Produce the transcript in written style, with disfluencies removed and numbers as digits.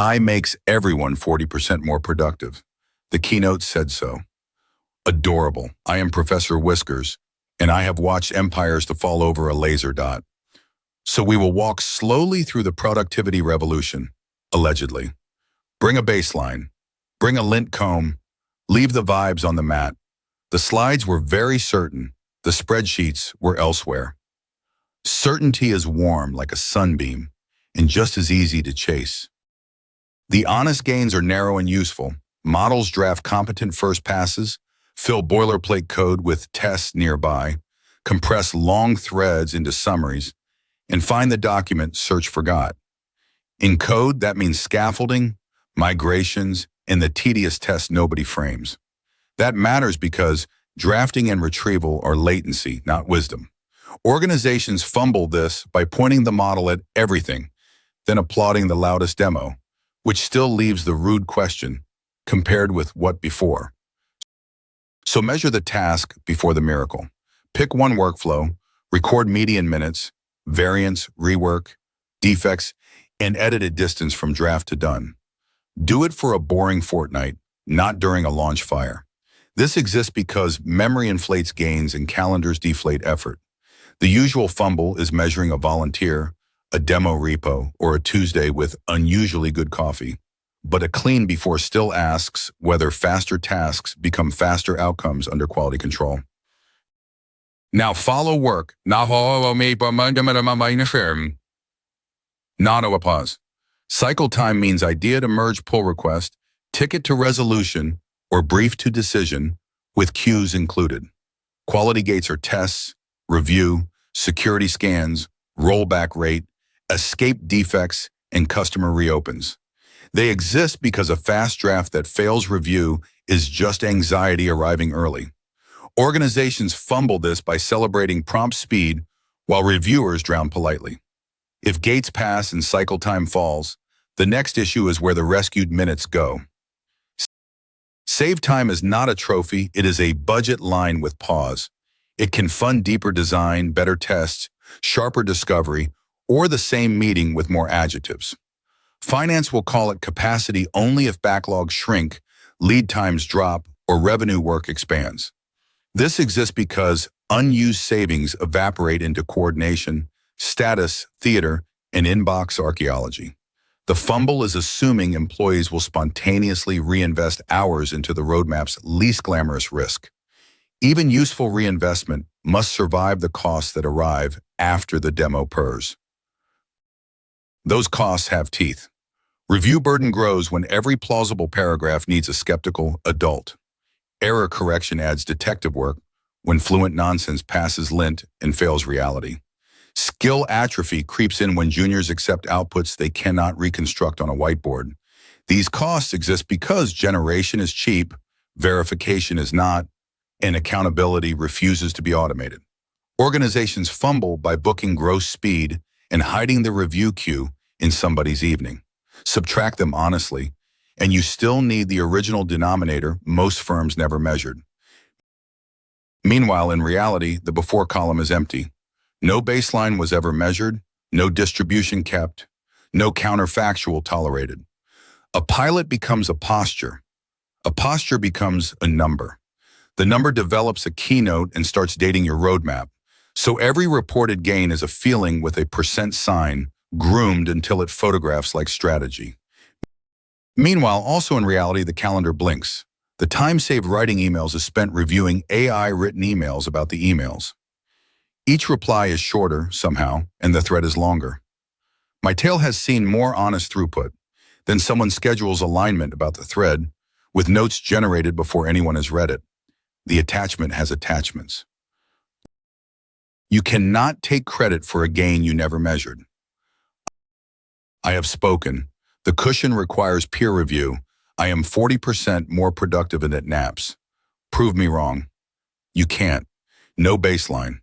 AI makes everyone 40% more productive. The keynote said so. Adorable. I am Professor Whiskers, and I have watched empires to fall over a laser dot. So we will walk slowly through the productivity revolution, allegedly. Bring a baseline. Bring a lint comb. Leave the vibes on the mat. The slides were very certain. The spreadsheets were elsewhere. Certainty is warm like a sunbeam and just as easy to chase. The honest gains are narrow and useful. Models draft competent first passes, fill boilerplate code with tests nearby, compress long threads into summaries, and find the document search forgot. In code, that means scaffolding, migrations, and the tedious tests nobody frames. That matters because drafting and retrieval are latency, not wisdom. Organizations fumble this by pointing the model at everything, then applauding the loudest demo, which still leaves the rude question, compared with what before? So measure the task before the miracle. Pick one workflow, record median minutes, variance, rework, defects, and edited distance from draft to done. Do it for a boring fortnight, not during a launch fire. This exists because memory inflates gains and calendars deflate effort. The usual fumble is measuring a volunteer, a demo repo, or a Tuesday with unusually good coffee. But a clean before still asks whether faster tasks become faster outcomes under quality control. Now follow work. Not a pause. Cycle time means idea to merge pull request, ticket to resolution, or brief to decision, with queues included. Quality gates are tests, review, security scans, rollback rate, escape defects, and customer reopens. They exist because a fast draft that fails review is just anxiety arriving early. Organizations fumble this by celebrating prompt speed while reviewers drown politely. If gates pass and cycle time falls, the next issue is where the rescued minutes go. Save time is not a trophy, it is a budget line with pause. It can fund deeper design, better tests, sharper discovery, or the same meeting with more adjectives. Finance will call it capacity only if backlogs shrink, lead times drop, or revenue work expands. This exists because unused savings evaporate into coordination, status, theater, and inbox archaeology. The fumble is assuming employees will spontaneously reinvest hours into the roadmap's least glamorous risk. Even useful reinvestment must survive the costs that arrive after the demo purrs. Those costs have teeth. Review burden grows when every plausible paragraph needs a skeptical adult. Error correction adds detective work when fluent nonsense passes lint and fails reality. Skill atrophy creeps in when juniors accept outputs they cannot reconstruct on a whiteboard. These costs exist because generation is cheap, verification is not, and accountability refuses to be automated. Organizations fumble by booking gross speed and hiding the review queue in somebody's evening. Subtract them honestly, and you still need the original denominator most firms never measured. Meanwhile, in reality, the before column is empty. No baseline was ever measured, no distribution kept, no counterfactual tolerated. A pilot becomes a posture. A posture becomes a number. The number develops a keynote and starts dating your roadmap. So every reported gain is a feeling with a % sign, groomed until it photographs like strategy. Meanwhile, also in reality, the calendar blinks. The time saved writing emails is spent reviewing AI-written emails about the emails. Each reply is shorter, somehow, and the thread is longer. My tale has seen more honest throughput. Then someone schedules alignment about the thread, with notes generated before anyone has read it. The attachment has attachments. You cannot take credit for a gain you never measured. I have spoken. The cushion requires peer review. I am 40% more productive than it naps. Prove me wrong. You can't. No baseline.